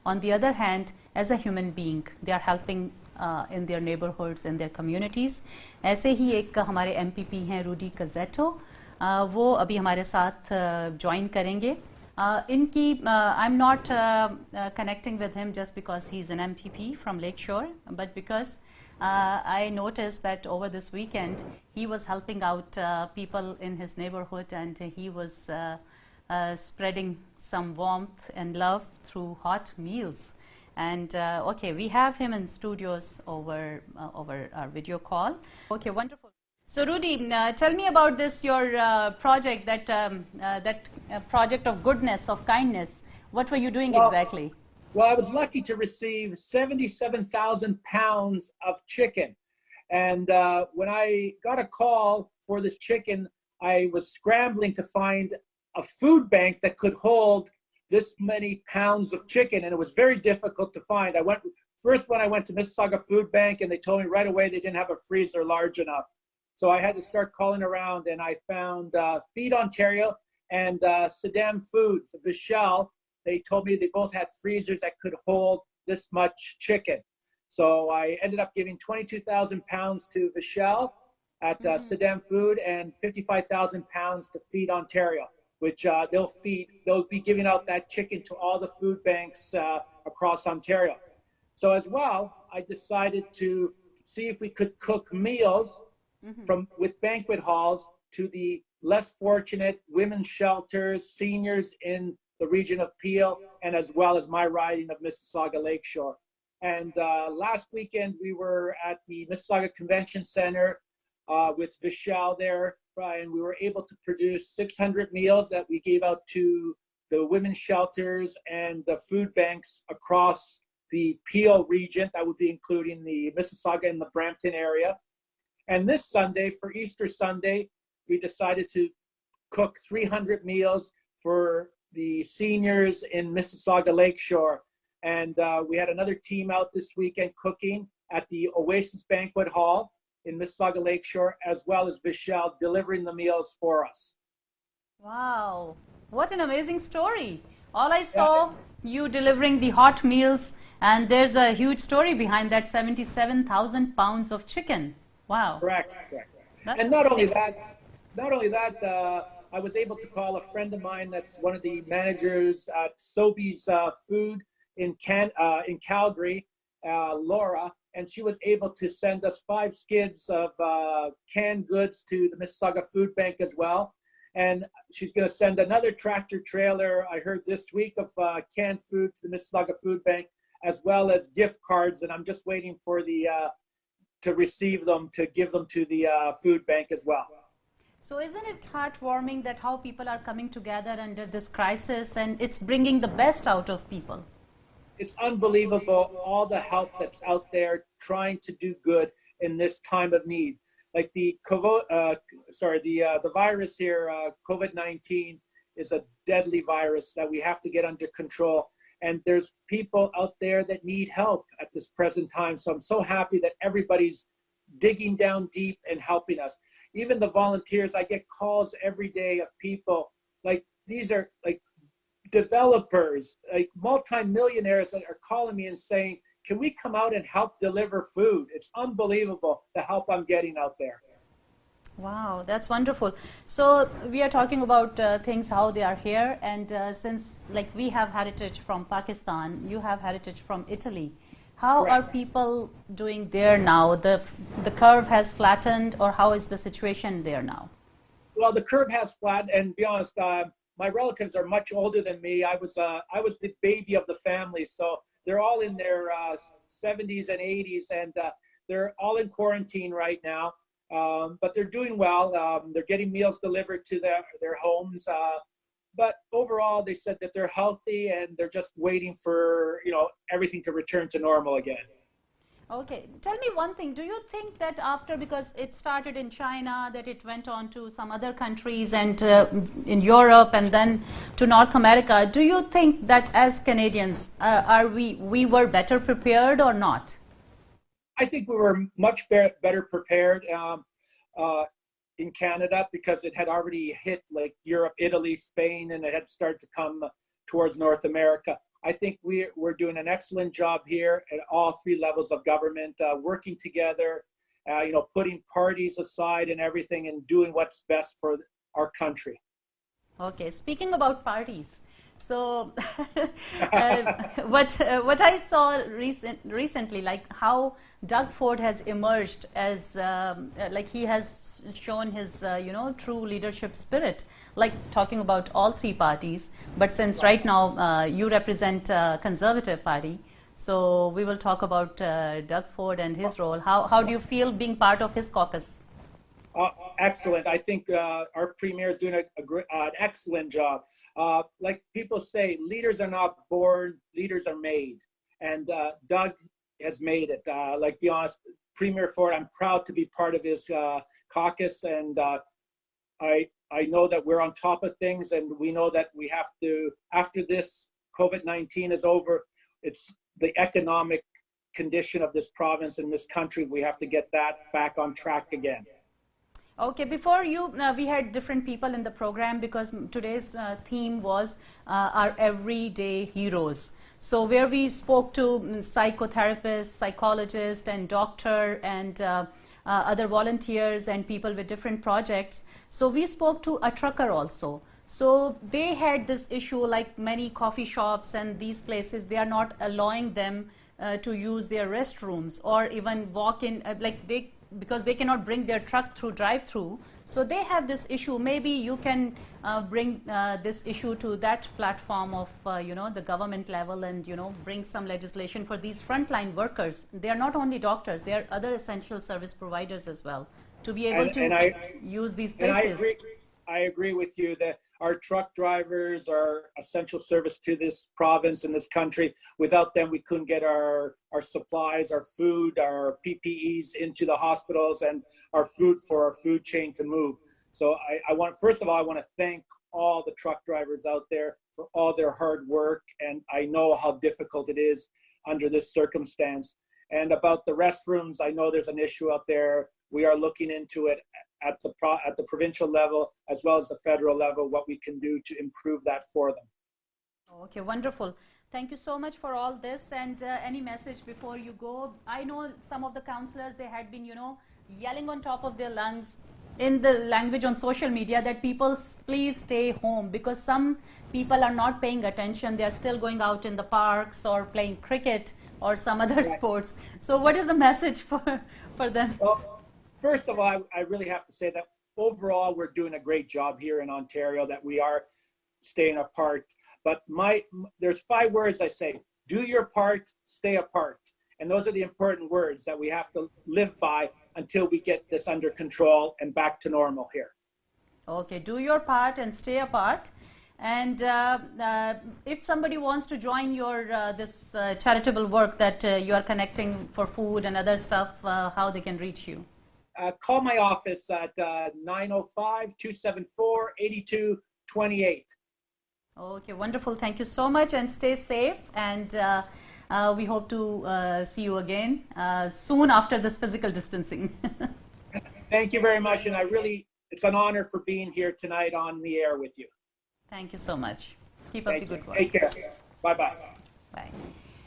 On the other hand, as a human being, they are helping in their neighborhoods, in their communities. ऐसे ही एक हमारे MPP हैं रूडी कज़ेटो, वो अभी हमारे साथ ज्वाइन करेंगे. इनकी I'm not connecting with him just because he's an MPP from Lakeshore, but because I noticed that over this weekend he was helping out people in his neighborhood, and he was spreading some warmth and love through hot meals. And okay, we have him in studios over our video call. Okay, wonderful. So Rudy, tell me about this, your project, that project of goodness, of kindness. What were you doing exactly? Well, I was lucky to receive 77,000 pounds of chicken. And when I got a call for this chicken, I was scrambling to find a food bank that could hold this many pounds of chicken, and it was very difficult to find. First when I went to Mississauga Food Bank, and they told me right away they didn't have a freezer large enough. So I had to start calling around, and I found Feed Ontario and Saddam Foods, Vishal. They told me they both had freezers that could hold this much chicken. So I ended up giving 22,000 pounds to Vishal at Saddam Food, and 55,000 pounds to Feed Ontario, which they'll be giving out that chicken to all the food banks across Ontario. So as well, I decided to see if we could cook meals with banquet halls to the less fortunate women's shelters, seniors in the region of Peel, and as well as my riding of Mississauga-Lakeshore. And last weekend, we were at the Mississauga Convention Center with Vishal there, and we were able to produce 600 meals that we gave out to the women's shelters and the food banks across the Peel region. That would be including the Mississauga and the Brampton area. And this Sunday, for Easter Sunday, we decided to cook 300 meals for the seniors in Mississauga-Lakeshore. And we had another team out this weekend cooking at the Oasis Banquet Hall in Mississauga-Lakeshore, as well as Vishal delivering the meals for us. Wow, what an amazing story. All I saw, you delivering the hot meals, and there's a huge story behind that 77,000 pounds of chicken. Wow. Correct. And not only that, I was able to call a friend of mine that's one of the managers at Sobeys Food in Calgary, Laura, and she was able to send us 5 skids of canned goods to the Mississauga Food Bank as well. And she's going to send another tractor trailer, I heard this week, of canned food to the Mississauga Food Bank, as well as gift cards. And I'm just waiting for to receive them, to give them to the food bank as well. So isn't it heartwarming that how people are coming together under this crisis, and it's bringing the best out of people? It's unbelievable, all the help that's out there trying to do good in this time of need. Like the virus here, COVID-19, is a deadly virus that we have to get under control. And there's people out there that need help at this present time. So I'm so happy that everybody's digging down deep and helping us. Even the volunteers, I get calls every day of people, like these are like developers, like multi-millionaires that are calling me and saying, can we come out and help deliver food? It's unbelievable the help I'm getting out there. Wow, that's wonderful. So we are talking about things, how they are here, and since like we have heritage from Pakistan, you have heritage from Italy. How Correct. Are people doing there now? The curve has flattened, or how is the situation there now? Well, the curve has flattened, and to be honest, my relatives are much older than me. I was the baby of the family, so they're all in their 70s and 80s, and they're all in quarantine right now. But they're doing well. They're getting meals delivered to their homes. But overall, they said that they're healthy, and they're just waiting for everything to return to normal again. Okay, tell me one thing. Do you think that after, because it started in China, that it went on to some other countries and in Europe and then to North America, do you think that as Canadians, we were better prepared or not? I think we were much better prepared in Canada, because it had already hit like Europe, Italy, Spain, and it had started to come towards North America. I think we're doing an excellent job here at all three levels of government, working together, putting parties aside and everything and doing what's best for our country. Okay, speaking about parties, so what I saw recently, like how Doug Ford has emerged as like he has shown his true leadership spirit, like talking about all three parties. But since right now you represent Conservative Party, so we will talk about Doug Ford and his role. How do you feel being part of his caucus? Excellent. I think our premier is doing an excellent job. Like people say, leaders are not born, leaders are made. And Doug has made it. Like, be honest, Premier Ford, I'm proud to be part of his caucus. And I know that we're on top of things. And we know that we have to, after this COVID-19 is over, it's the economic condition of this province and this country. We have to get that back on track again. Okay, before you, we had different people in the program because today's theme was our everyday heroes. So where we spoke to psychotherapists, psychologists, and doctor, and other volunteers and people with different projects. So we spoke to a trucker also. So they had this issue, like many coffee shops and these places, they are not allowing them to use their restrooms or even walk in, because they cannot bring their truck through drive-through. So they have this issue. Maybe you can bring this issue to that platform of the government level and bring some legislation for these frontline workers. They are not only doctors, they are other essential service providers as well, to be able to use these places. I agree with you that our truck drivers are essential service to this province and this country. Without them, we couldn't get our supplies, our food, our PPEs into the hospitals and our food for our food chain to move. So first of all, I want to thank all the truck drivers out there for all their hard work. And I know how difficult it is under this circumstance. And about the restrooms, I know there's an issue out there. We are looking into it at the provincial level as well as the federal level, what we can do to improve that for them. Okay, wonderful. Thank you so much for all this. And any message before you go? I know some of the councillors, they had been, yelling on top of their lungs in the language on social media that people please stay home, because some people are not paying attention. They are still going out in the parks or playing cricket or some other sports. So what is the message for them? Well, first of all, I really have to say that overall, we're doing a great job here in Ontario, that we are staying apart. But there's 5 words I say: do your part, stay apart. And those are the important words that we have to live by until we get this under control and back to normal here. Okay, do your part and stay apart. And if somebody wants to join your this charitable work that you are connecting for food and other stuff, how they can reach you? Call my office at 905-274-8228. Okay, wonderful. Thank you so much, and stay safe. And we hope to see you again soon after this physical distancing. Thank you very much. And it's an honor for being here tonight on the air with you. Thank you so much. Keep up the good work. Take care. Bye-bye. Bye.